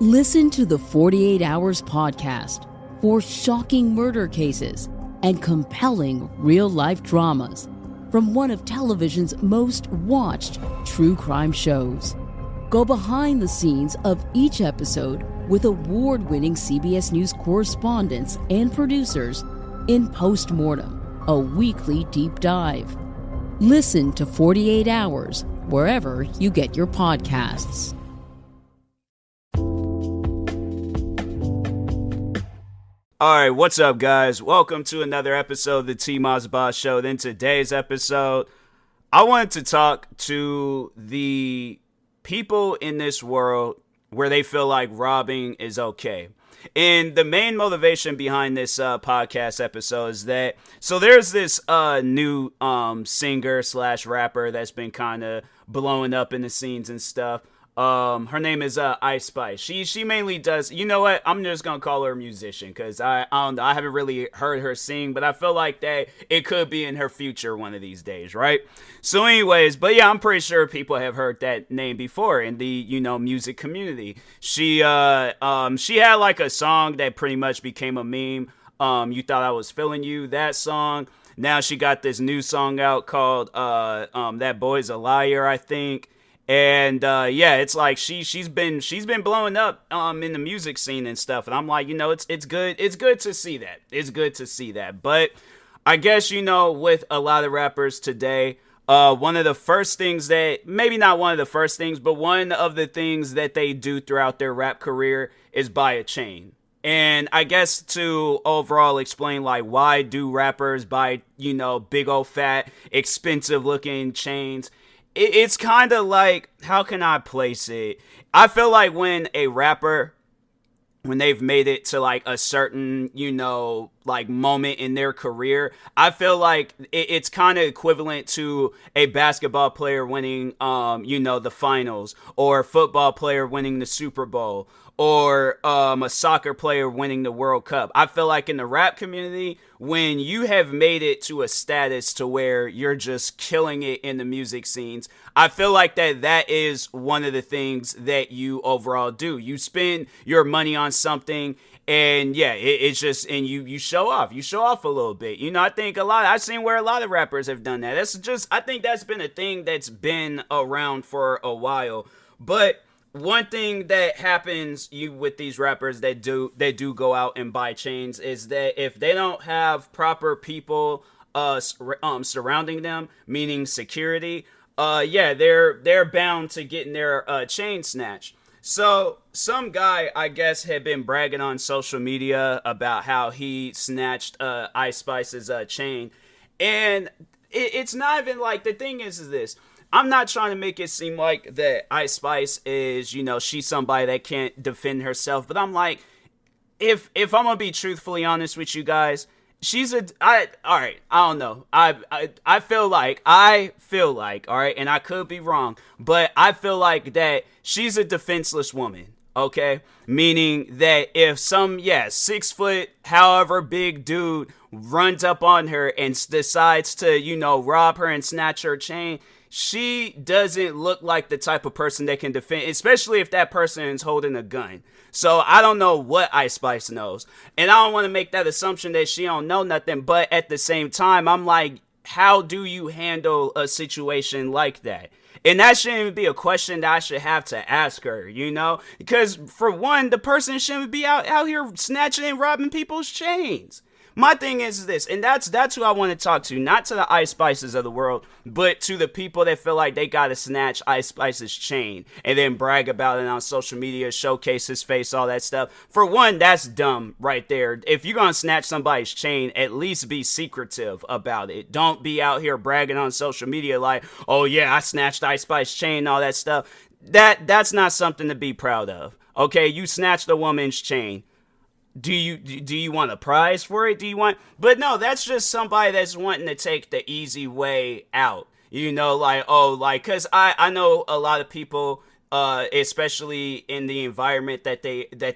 Listen to the 48 Hours podcast for shocking murder cases and compelling real-life dramas from one of television's most watched true crime shows. Go behind the scenes of each episode with award-winning CBS News correspondents and producers in Postmortem, a weekly deep dive. Listen to 48 Hours wherever you get your podcasts. All right, what's up, guys? Welcome to another episode of the TMossBoss Show. In today's episode, I wanted to talk to the people in this world where they feel like robbing is okay. And the main motivation behind this podcast episode is that, so there's this new singer slash rapper that's been kind of blowing up in the scenes and stuff. Her name is Ice Spice. She mainly does, you know what, I'm just gonna call her a musician, because I don't know, I haven't really heard her sing, but I feel like that it could be in her future one of these days, right? So anyways, but yeah, I'm pretty sure people have heard that name before in the, you know, music community. She had like a song that pretty much became a meme. You Thought I Was Feeling You, that song. Now she got this new song out called That Boy's a Liar, I think. And yeah, it's like she's been blowing up in the music scene and stuff, and I'm like, you know, it's good to see that. It's good to see that. But I guess, you know, with a lot of rappers today, one of the first things that, maybe not one of the first things, but one of the things that they do throughout their rap career is buy a chain. And I guess to overall explain, like, why do rappers buy, you know, big old fat expensive looking chains? It's kind of like, how can I place it? I feel like when a rapper, when they've made it to like a certain, you know, like moment in their career, I feel like it's kind of equivalent to a basketball player winning, you know, the finals, or a football player winning the Super Bowl, or a soccer player winning the World Cup. I feel like in the rap community, when you have made it to a status to where you're just killing it in the music scenes, I feel like that is one of the things that you overall do. You spend your money on something, and yeah, it's just, and you show off. You show off a little bit. You know, I think I've seen where a lot of rappers have done that. That's just, I think that's been a thing that's been around for a while. But one thing that happens with these rappers that do go out and buy chains is that if they don't have proper people surrounding them, meaning security, yeah, they're bound to getting their chain snatched. So some guy, I guess, had been bragging on social media about how he snatched Ice Spice's chain, and it's not even like, the thing is this. I'm not trying to make it seem like that Ice Spice is, you know, she's somebody that can't defend herself. But I'm like, if I'm going to be truthfully honest with you guys, all right, I don't know. I feel like, all right, and I could be wrong, but I feel like that she's a defenseless woman. Okay, meaning that if some 6 foot, however big dude runs up on her and decides to, you know, rob her and snatch her chain, she doesn't look like the type of person that can defend, especially if that person is holding a gun. So I don't know what Ice Spice knows, and I don't want to make that assumption that she don't know nothing. But at the same time, I'm like, how do you handle a situation like that? And that shouldn't even be a question that I should have to ask her, you know? Because for one, the person shouldn't be out here snatching and robbing people's chains. My thing is this, and that's who I want to talk to, not to the Ice Spices of the world, but to the people that feel like they gotta snatch Ice Spice's chain and then brag about it on social media, showcase his face, all that stuff. For one, that's dumb right there. If you're gonna snatch somebody's chain, at least be secretive about it. Don't be out here bragging on social media like, oh yeah, I snatched Ice Spice's chain, all that stuff. That's not something to be proud of. Okay, you snatched a woman's chain. Do you want a prize for it? But no, that's just somebody that's wanting to take the easy way out. You know, like, oh, like, cause I know a lot of people, especially in the environment that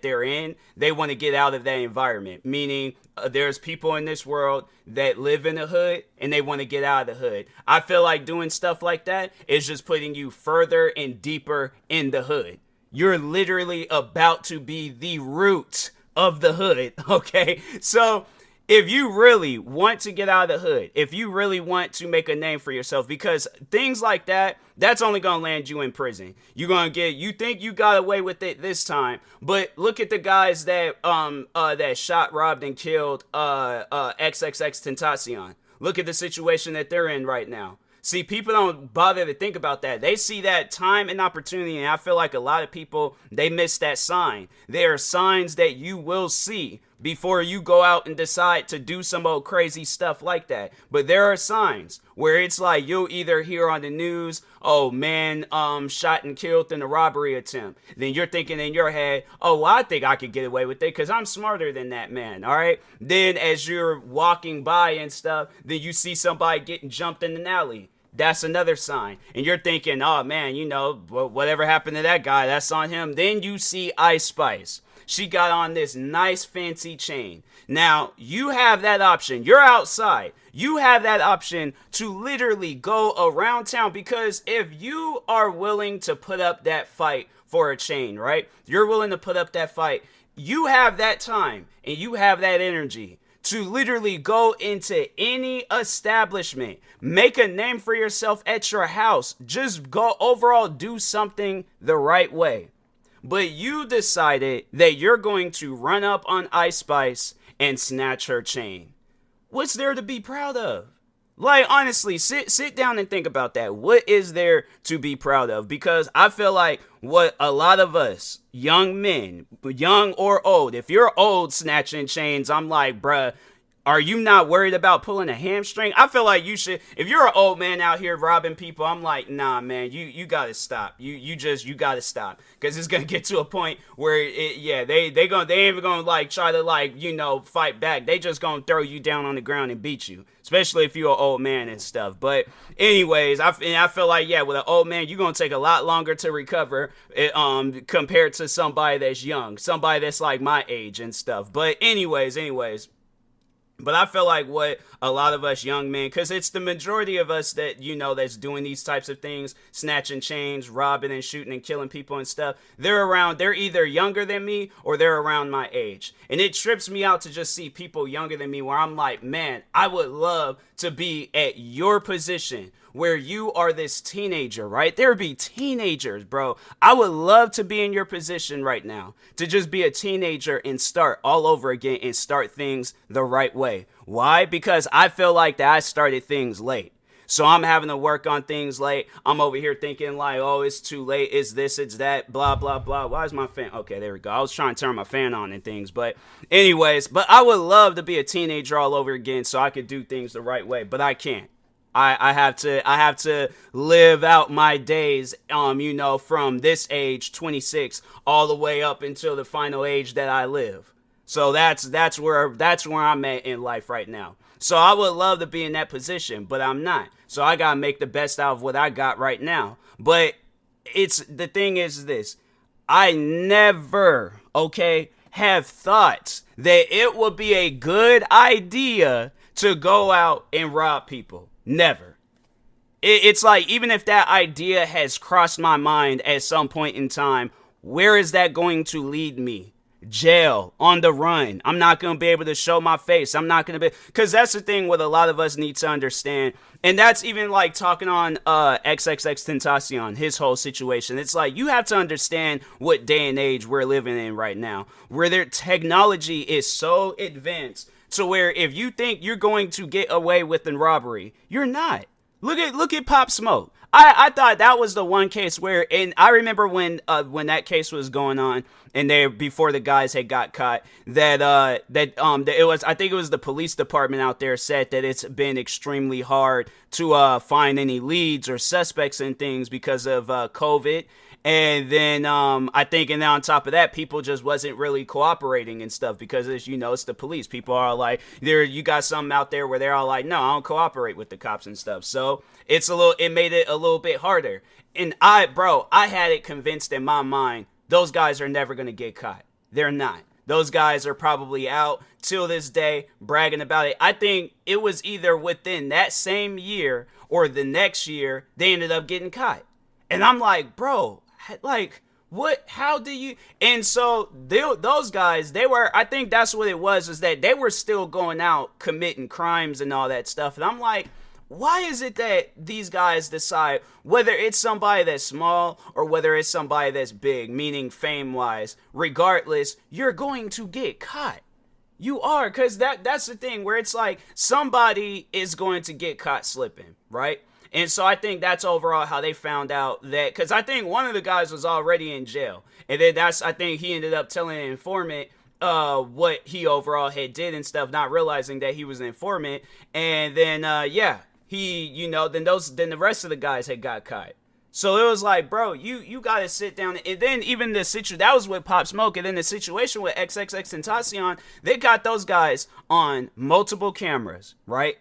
they're in, they want to get out of that environment. Meaning, there's people in this world that live in the hood and they want to get out of the hood. I feel like doing stuff like that is just putting you further and deeper in the hood. you're literally about to be the root of the hood, okay? So if you really want to get out of the hood, if you really want to make a name for yourself, because things like that, that's only going to land you in prison. You're going to you think you got away with it this time, but look at the guys that that shot, robbed, and killed XXX Tentacion. Look at the situation that they're in right now. See, people don't bother to think about that. They see that time and opportunity, and I feel like a lot of people, they miss that sign. There are signs that you will see before you go out and decide to do some old crazy stuff like that. But there are signs where it's like you'll either hear on the news, oh man, shot and killed in a robbery attempt. Then you're thinking in your head, oh, well, I think I could get away with it because I'm smarter than that man, all right? Then as you're walking by and stuff, then you see somebody getting jumped in an alley. That's another sign. And you're thinking, oh man, you know, whatever happened to that guy, that's on him. Then you see Ice Spice. She got on this nice fancy chain. Now, you have that option. You're outside. You have that option to literally go around town, because if you are willing to put up that fight for a chain, right? You're willing to put up that fight. You have that time and you have that energy to literally go into any establishment, make a name for yourself at your house, just go overall, do something the right way. But you decided that you're going to run up on Ice Spice and snatch her chain. What's there to be proud of? Like, honestly, sit down and think about that. What is there to be proud of? Because I feel like what a lot of us, young men, young or old, if you're old snatching chains, I'm like, bruh, are you not worried about pulling a hamstring? I feel like you should. If you're an old man out here robbing people, I'm like, nah, man, you gotta stop. You gotta stop, because it's gonna get to a point where they ain't even gonna like try to like, you know, fight back. They just gonna throw you down on the ground and beat you, especially if you're an old man and stuff. But anyways, I feel like, yeah, with an old man, you're gonna take a lot longer to recover compared to somebody that's young, somebody that's like my age and stuff. But anyways. But I feel like what a lot of us young men, because it's the majority of us that, you know, that's doing these types of things, snatching chains, robbing and shooting and killing people and stuff, they're either younger than me or they're around my age. And it trips me out to just see people younger than me where I'm like, man, I would love to be at your position where you are this teenager, right? There would be teenagers, bro. I would love to be in your position right now, to just be a teenager and start all over again and start things the right way. Why? Because I feel like that I started things late. So I'm having to work on things late. I'm over here thinking like, oh, it's too late. It's this, it's that, blah, blah, blah. Why is my fan? Okay, there we go. I was trying to turn my fan on and things. But anyways, but I would love to be a teenager all over again so I could do things the right way. But I can't. I have to live out my days, you know, from this age, 26, all the way up until the final age that I live. So that's where I'm at in life right now. So I would love to be in that position, but I'm not. So I gotta make the best out of what I got right now. But the thing is this: I never, have thought that it would be a good idea to go out and rob people. Never. It's like, even if that idea has crossed my mind at some point in time, where is that going to lead me? Jail, on the run. I'm not going to be able to show my face. I'm not going to be, because that's the thing what a lot of us need to understand. And that's even like talking on XXX Tentacion, his whole situation. It's like, you have to understand what day and age we're living in right now, where their technology is so advanced to where if you think you're going to get away with a robbery, you're not. Look at Pop Smoke. I thought that was the one case where, and I remember when that case was going on, and before the guys had got caught, that it was, I think it was the police department out there said that it's been extremely hard to find any leads or suspects and things because of COVID. And then I think, and then on top of that, people just wasn't really cooperating and stuff because, as you know, it's the police. People are like, you got something out there where they're all like, no, I don't cooperate with the cops and stuff. So it made it a little bit harder. And I had it convinced in my mind, those guys are never going to get caught. They're not. Those guys are probably out till this day bragging about it. I think it was either within that same year or the next year, they ended up getting caught. And I'm like, bro, like, What? How do you? And so those guys, I think that's what it was, is that they were still going out committing crimes and all that stuff. And I'm like, why is it that these guys decide whether it's somebody that's small or whether it's somebody that's big, meaning fame-wise, regardless, you're going to get caught. You are, because that's the thing where it's like somebody is going to get caught slipping, right? And so I think that's overall how they found out that, because I think one of the guys was already in jail. And then I think he ended up telling an informant what he overall had did and stuff, not realizing that he was an informant. And then, then the rest of the guys had got caught. So it was like, bro, you got to sit down. And then even the situation, that was with Pop Smoke. And then the situation with XXXTentacion, they got those guys on multiple cameras, right?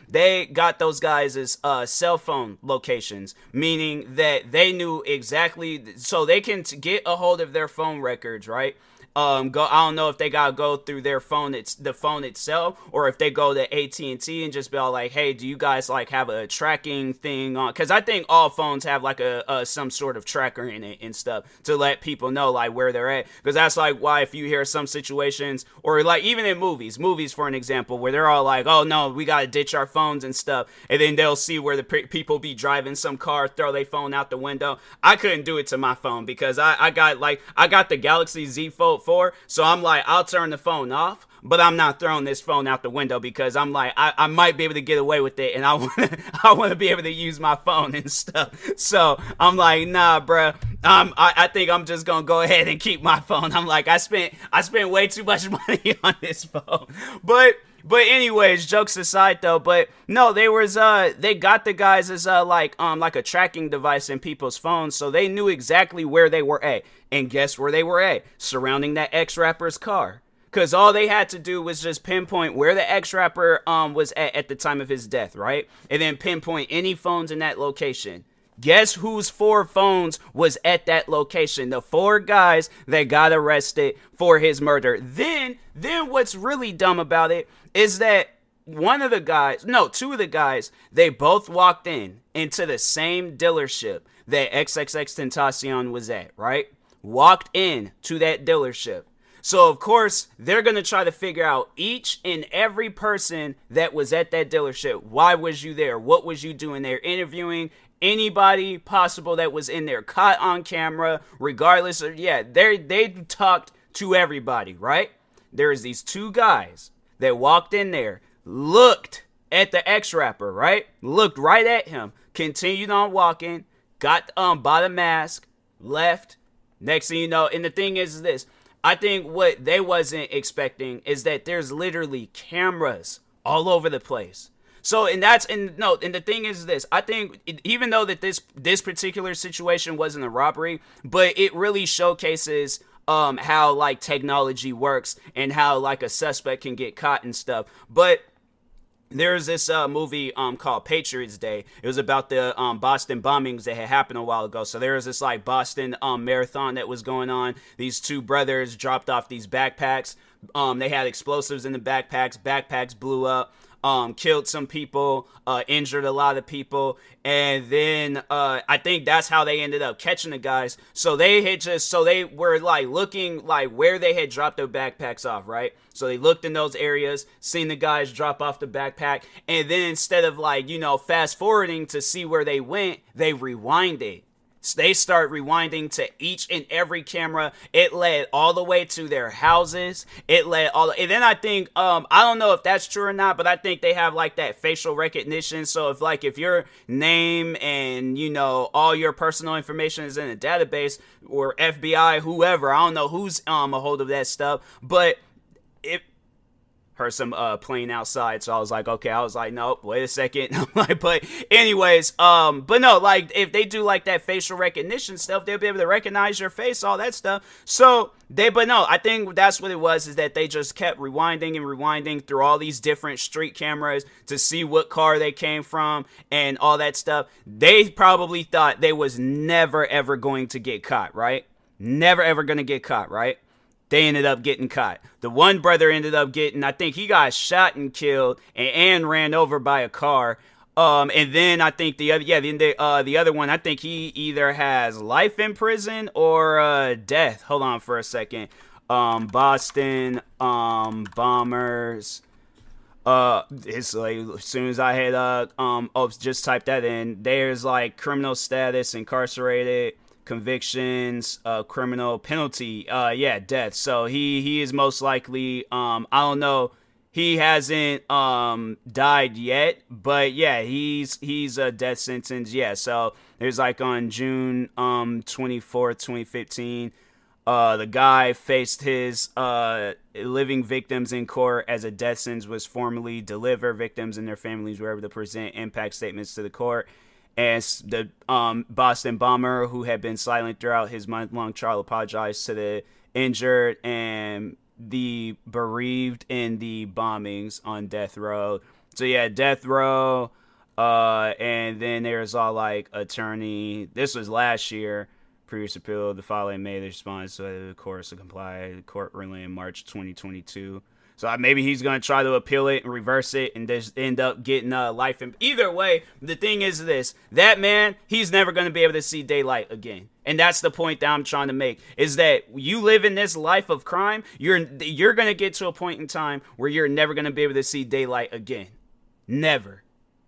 They got those guys' cell phone locations, meaning that they knew exactly, so they can get a hold of their phone records, right? I don't know if they gotta go through their phone, the phone itself, or if they go to AT&T and just be all like, hey, do you guys like have a tracking thing on? Because I think all phones have like a some sort of tracker in it and stuff to let people know like where they're at. Because that's like why if you hear some situations, or like even in movies for an example, where they're all like, oh no, we gotta ditch our phones and stuff, and then they'll see where the people be driving some car, throw their phone out the window. I couldn't do it to my phone because I got the Galaxy Z Fold 4, so I'm like, I'll turn the phone off, but I'm not throwing this phone out the window because I'm like, I might be able to get away with it, and I want to be able to use my phone and stuff. So I'm like, nah, bruh. I think I'm just gonna go ahead and keep my phone. I'm like, I spent way too much money on this phone, but anyways, jokes aside though, but no, they got the guys as like a tracking device in people's phones, so they knew exactly where they were at. And guess where they were at? Surrounding that ex-rapper's car. Because all they had to do was just pinpoint where the ex-rapper was at the time of his death, right? And then pinpoint any phones in that location. Guess whose 4 phones was at that location? The 4 guys that got arrested for his murder. Then what's really dumb about it is that two of the guys, they both walked into the same dealership that XXXTentacion was at, right? Walked in to that dealership. So, of course, they're going to try to figure out each and every person that was at that dealership. Why was you there? What was you doing there? Interviewing anybody possible that was in there, caught on camera, regardless of, they talked to everybody, right? There's these 2 guys that walked in there, looked at the ex-rapper, right? Looked right at him, continued on walking, got bought a mask, left. Next thing you know, and the thing is this, I think what they wasn't expecting is that there's literally cameras all over the place. So, and the thing is this, I think even though that this particular situation wasn't a robbery, but it really showcases how like technology works and how like a suspect can get caught and stuff. But there's this movie called Patriots Day. It was about the Boston bombings that had happened a while ago. So there was this like Boston marathon that was going on. These 2 brothers dropped off these backpacks. They had explosives in the backpacks. Backpacks blew up. Killed some people, injured a lot of people, and then I think that's how they ended up catching the guys. So they were like looking like where they had dropped their backpacks off, right? So they looked in those areas, seen the guys drop off the backpack, and then instead of like, fast forwarding to see where they went, they rewinded. They start rewinding to each and every camera. It led all the way to their houses. And then I think, I don't know if that's true or not, but I think they have like that facial recognition. So if your name and, all your personal information is in a database, or FBI, whoever, I don't know who's a hold of that stuff, but it heard some plane outside, so I was like, okay, nope, wait a second. But anyways, but no, like if they do like that facial recognition stuff, they'll be able to recognize your face, all that stuff. So I think that's what it was, is that they just kept rewinding and rewinding through all these different street cameras to see what car they came from and all that stuff. They probably thought they was never ever going to get caught, right? Never ever gonna get caught, right? They ended up getting caught. The one brother ended up I think he got shot and killed and ran over by a car. And then I think the other one, I think he either has life in prison or death. Hold on for a second. Boston Bombers. It's like as soon as I had just typed that in, there's like criminal status, incarcerated, convictions, criminal penalty, death. So he is most likely I don't know. He hasn't died yet, but yeah, he's a death sentence. Yeah, so there's like on June 24th, 2015, the guy faced his living victims in court as a death sentence was formally delivered. Victims and their families were able to present impact statements to the court. As the Boston bomber, who had been silent throughout his month-long trial, apologized to the injured and the bereaved in the bombings on death row. So yeah, death row, and then there's all like attorney. This was last year. Previous appeal, the following made the response to the courts to comply. The court ruling in March 2022. So maybe he's going to try to appeal it and reverse it and just end up getting life. Either way, the thing is this. That man, he's never going to be able to see daylight again. And that's the point that I'm trying to make, is that you live in this life of crime, you're going to get to a point in time where you're never going to be able to see daylight again. Never.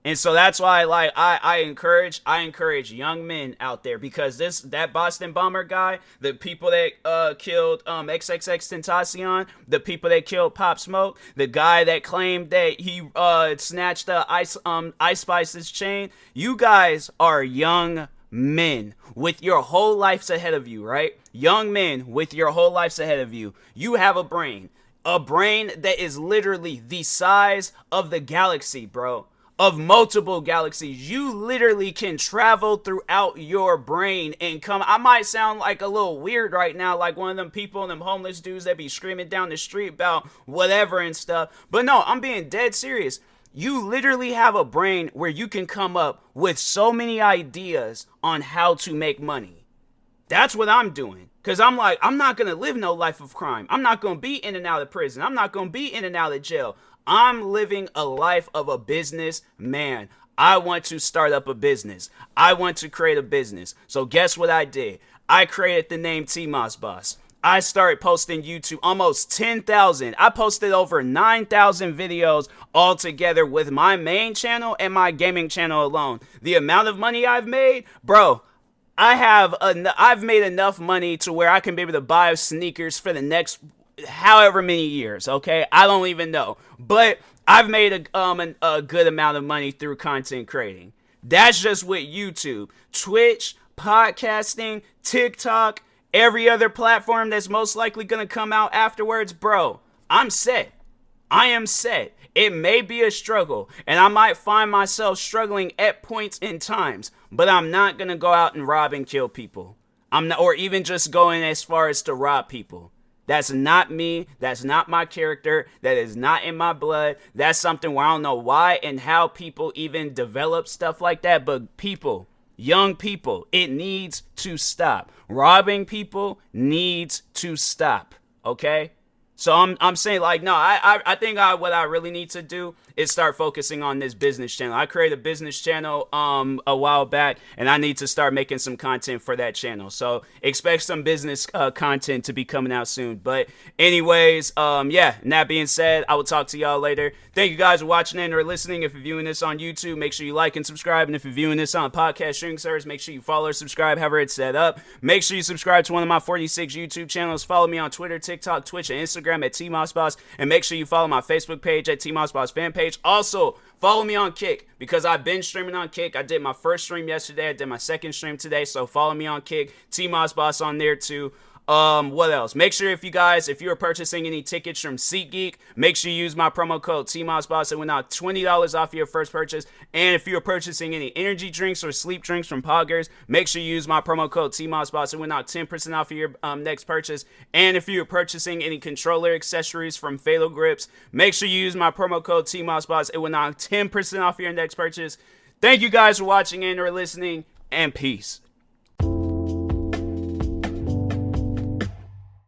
And so that's why, like, I encourage young men out there, because that Boston bomber guy, the people that killed XXXTentacion, the people that killed Pop Smoke, the guy that claimed that he snatched Ice Spice's chain, you guys are young men with your whole lives ahead of you, right? Young men with your whole lives ahead of you. You have a brain that is literally the size of the galaxy, bro. Of multiple galaxies. You literally can travel throughout your brain and come. I might sound like a little weird right now, like one of them people, them homeless dudes that be screaming down the street about whatever and stuff. But no, I'm being dead serious. You literally have a brain where you can come up with so many ideas on how to make money. That's what I'm doing. Because I'm like, I'm not going to live no life of crime. I'm not going to be in and out of prison. I'm not going to be in and out of jail. I'm living a life of a businessman. I want to start up a business. I want to create a business. So guess what I did? I created the name TMossBoss. I started posting YouTube, almost 10,000. I posted over 9,000 videos all together with my main channel and my gaming channel alone. The amount of money I've made, bro, I've made enough money to where I can be able to buy sneakers for the next however many years, okay? I don't even know. But I've made a good amount of money through content creating. That's just with YouTube. Twitch, podcasting, TikTok, every other platform that's most likely going to come out afterwards, bro, I'm set. I am set. It may be a struggle, and I might find myself struggling at points in times, but I'm not going to go out and rob and kill people. I'm not, or even just going as far as to rob people. That's not me. That's not my character. That is not in my blood. That's something where I don't know why and how people even develop stuff like that. But people, young people, it needs to stop. Robbing people needs to stop. Okay? So I'm saying, like, no, I think what I really need to do is start focusing on this business channel. I created a business channel a while back, and I need to start making some content for that channel. So expect some business content to be coming out soon. But anyways, yeah, and that being said, I will talk to y'all later. Thank you guys for watching and or listening. If you're viewing this on YouTube, make sure you like and subscribe. And if you're viewing this on podcast streaming service, make sure you follow or subscribe, however it's set up. Make sure you subscribe to one of my 46 YouTube channels. Follow me on Twitter, TikTok, Twitch, and Instagram at TMossBoss, and make sure you follow my Facebook page at TMossBoss fan page. Also, follow me on Kick, because I've been streaming on Kick. I did my first stream yesterday. I did my second stream today, so follow me on Kick. TMossBoss on there too. What else? Make sure if you are purchasing any tickets from SeatGeek, make sure you use my promo code TMossBoss. It went out $20 off your first purchase. And if you're purchasing any energy drinks or sleep drinks from Poggers, make sure you use my promo code TMossBoss. It went out 10% off of your next purchase. And if you're purchasing any controller accessories from Fatal Grips, make sure you use my promo code TMossBoss. It went out 10% off your next purchase. Thank you guys for watching and or listening, and peace.